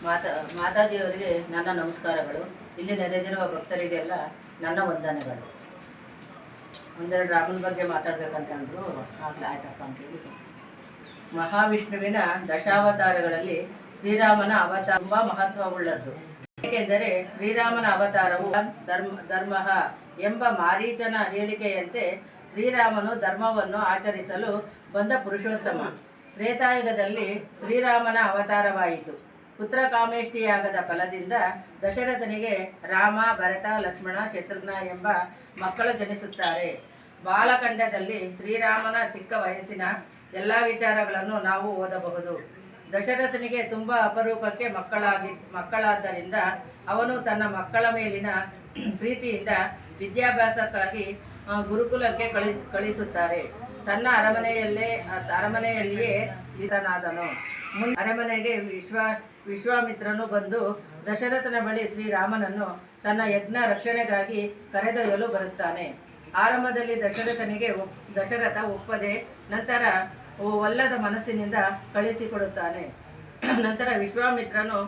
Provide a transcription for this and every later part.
ಮಾತಾಜಿಯವರಿಗೆ ನನ್ನ ನಮಸ್ಕಾರಗಳು. ಇಲ್ಲಿ ನೆರೆದಿರುವ ಭಕ್ತರಿಗೆಲ್ಲ ನನ್ನ ವಂದನೆಗಳು. ಒಂದೆರಡು ರಾಮನ ಬಗ್ಗೆ ಮಾತಾಡಬೇಕಂತ ಅಂದರು. ಆಗಲೇ ಆಯ್ತಪ್ಪ ಅಂತೇಳಿ. ಮಹಾವಿಷ್ಣುವಿನ ದಶಾವತಾರಗಳಲ್ಲಿ ಶ್ರೀರಾಮನ ಅವತಾರ ತುಂಬ ಮಹತ್ವವುಳ್ಳದ್ದು. ಏಕೆಂದರೆ ಶ್ರೀರಾಮನ ಅವತಾರವು ಧರ್ಮ ಎಂಬ ಮಾರೀಚನ ಹೇಳಿಕೆಯಂತೆ ಶ್ರೀರಾಮನು ಧರ್ಮವನ್ನು ಆಚರಿಸಲು ಬಂದ ಪುರುಷೋತ್ತಮ. ತ್ರೇತಾಯುಗದಲ್ಲಿ ಶ್ರೀರಾಮನ ಅವತಾರವಾಯಿತು. ಪುತ್ರ ಕಾಮೇಷ್ಟಿಯಾಗದ ಫಲದಿಂದ ದಶರಥನಿಗೆ ರಾಮ, ಭರತ, ಲಕ್ಷ್ಮಣ, ಶತ್ರುಘ್ನ ಎಂಬ ಮಕ್ಕಳು ಜನಿಸುತ್ತಾರೆ. ಬಾಲಖಂಡದಲ್ಲಿ ಶ್ರೀರಾಮನ ಚಿಕ್ಕ ವಯಸ್ಸಿನ ಎಲ್ಲ ವಿಚಾರಗಳನ್ನು ನಾವು ಓದಬಹುದು. ದಶರಥನಿಗೆ ತುಂಬ ಅಪರೂಪಕ್ಕೆ ಮಕ್ಕಳಾದ್ದರಿಂದ ಅವನು ತನ್ನ ಮಕ್ಕಳ ಮೇಲಿನ ಪ್ರೀತಿಯಿಂದ ವಿದ್ಯಾಭ್ಯಾಸಕ್ಕಾಗಿ ಗುರುಕುಲಕ್ಕೆ ಕಳಿಸುತ್ತಾರೆ. ತನ್ನ ಅರಮನೆಯಲ್ಲಿಯೇ ಈತನಾದನು. ಅರಮನೆಗೆ ವಿಶ್ವಾಮಿತ್ರನು ಬಂದು ದಶರಥನ ಬಳಿ ಶ್ರೀರಾಮನನ್ನು ತನ್ನ ಯಜ್ಞ ರಕ್ಷಣೆಗಾಗಿ ಕರೆದೊಯ್ಯಲು ಬರುತ್ತಾನೆ. ಆರಂಭದಲ್ಲಿ ದಶರಥ ಒಪ್ಪದೆ ನಂತರ ಒಲ್ಲದ ಮನಸ್ಸಿನಿಂದ ಕಳಿಸಿಕೊಡುತ್ತಾನೆ. ನಂತರ ವಿಶ್ವಾಮಿತ್ರನು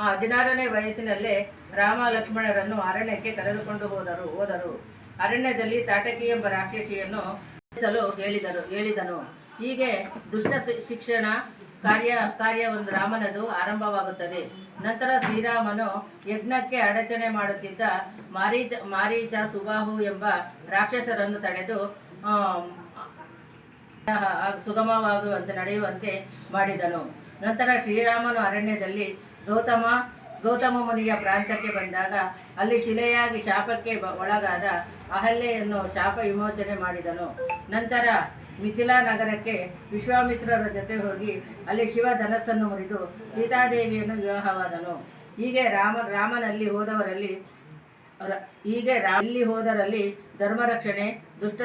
16ನೇ ವಯಸ್ಸಿನಲ್ಲೇ ರಾಮ ಲಕ್ಷ್ಮಣರನ್ನು ಅರಣ್ಯಕ್ಕೆ ಕರೆದುಕೊಂಡು ಹೋದರು. ಅರಣ್ಯದಲ್ಲಿ ತಾಟಕಿ ಎಂಬ ರಾಕ್ಷಸಿಯನ್ನು ಹೇಳಿದನು. ಹೀಗೆ ದುಷ್ಟ ಶಿಕ್ಷಣ ಕಾರ್ಯವೊಂದು ರಾಮನದು ಆರಂಭವಾಗುತ್ತದೆ. ನಂತರ ಶ್ರೀರಾಮನು ಯಜ್ಞಕ್ಕೆ ಅಡಚಣೆ ಮಾಡುತ್ತಿದ್ದ ಮಾರೀಚ, ಸುಬಾಹು ಎಂಬ ರಾಕ್ಷಸರನ್ನು ತಡೆದು ಸುಗಮವಾಗುವಂತೆ ನಡೆಯುವಂತೆ ಮಾಡಿದನು. ನಂತರ ಶ್ರೀರಾಮನು ಅರಣ್ಯದಲ್ಲಿ ಗೌತಮ ಮುನಿಯ ಪ್ರಾಂತ್ಯಕ್ಕೆ ಬಂದಾಗ ಅಲ್ಲಿ ಶಿಲೆಯಾಗಿ ಶಾಪಕ್ಕೆ ಒಳಗಾದ ಅಹಲ್ಯೆಯನ್ನು ಶಾಪ ವಿಮೋಚನೆ ಮಾಡಿದನು. ನಂತರ ಮಿಥಿಲಾ ನಗರಕ್ಕೆ ವಿಶ್ವಾಮಿತ್ರರ ಜೊತೆ ಹೋಗಿ ಅಲ್ಲಿ ಶಿವ ಧನಸ್ಸನ್ನು ಮುರಿದು ಸೀತಾದೇವಿಯನ್ನು ವಿವಾಹವಾದನು. ಹೀಗೆ ರಾಮನಲ್ಲಿ ಹೋದರಲ್ಲಿ ಧರ್ಮರಕ್ಷಣೆ, ದುಷ್ಟ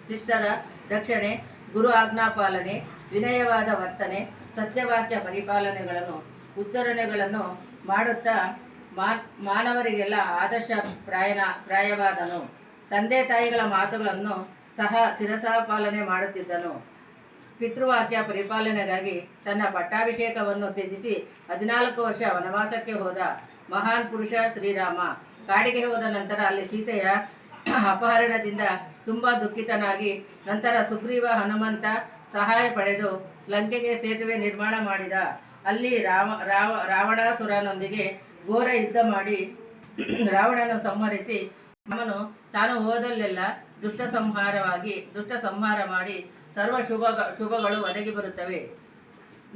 ಶಿಷ್ಟರ ರಕ್ಷಣೆ, ಗುರು ಆಜ್ಞಾಪಾಲನೆ, ವಿನಯವಾದ ವರ್ತನೆ, ಸತ್ಯವಾಕ್ಯ ಉಚ್ಚಾರಣೆಗಳನ್ನು ಮಾಡುತ್ತಾ ಮಾನವರಿಗೆಲ್ಲ ಆದರ್ಶ ಪ್ರಾಯವಾದನು. ತಂದೆ ತಾಯಿಗಳ ಮಾತುಗಳನ್ನು ಸಹ ಶಿರಸಾಪಾಲನೆ ಮಾಡುತ್ತಿದ್ದನು. ಪಿತೃವಾಕ್ಯ ಪರಿಪಾಲನೆಗಾಗಿ ತನ್ನ ಪಟ್ಟಾಭಿಷೇಕವನ್ನು ತ್ಯಜಿಸಿ 14 ವರ್ಷ ವನವಾಸಕ್ಕೆ ಹೋದ ಮಹಾನ್ ಪುರುಷ ಶ್ರೀರಾಮ. ಕಾಡಿಗೆ ಹೋದ ನಂತರ ಅಲ್ಲಿ ಸೀತೆಯ ಅಪಹರಣದಿಂದ ತುಂಬ ದುಃಖಿತನಾಗಿ ನಂತರ ಸುಗ್ರೀವ, ಹನುಮಂತ ಸಹಾಯ ಪಡೆದು ಲಂಕೆಗೆ ಸೇತುವೆ ನಿರ್ಮಾಣ ಮಾಡಿದ. ಅಲ್ಲಿ ರಾವಣಾಸುರನೊಂದಿಗೆ ಘೋರ ಯುದ್ಧ ಮಾಡಿ ರಾವಣನ ಸಂಹರಿಸಿ ರಾಮನು ತಾನು ಹೋದಲ್ಲೆಲ್ಲ ದುಷ್ಟ ಸಂಹಾರ ಮಾಡಿ ಸರ್ವ ಶುಭಗಳು ಒದಗಿ ಬರುತ್ತವೆ.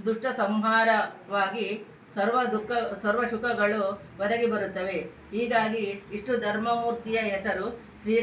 ದುಷ್ಟ ಸಂಹಾರವಾಗಿ ಸರ್ವ ಸುಖಗಳು ಒದಗಿ ಬರುತ್ತವೆ. ಹೀಗಾಗಿ ಇಷ್ಟು ಧರ್ಮಮೂರ್ತಿಯ ಹೆಸರು ಶ್ರೀ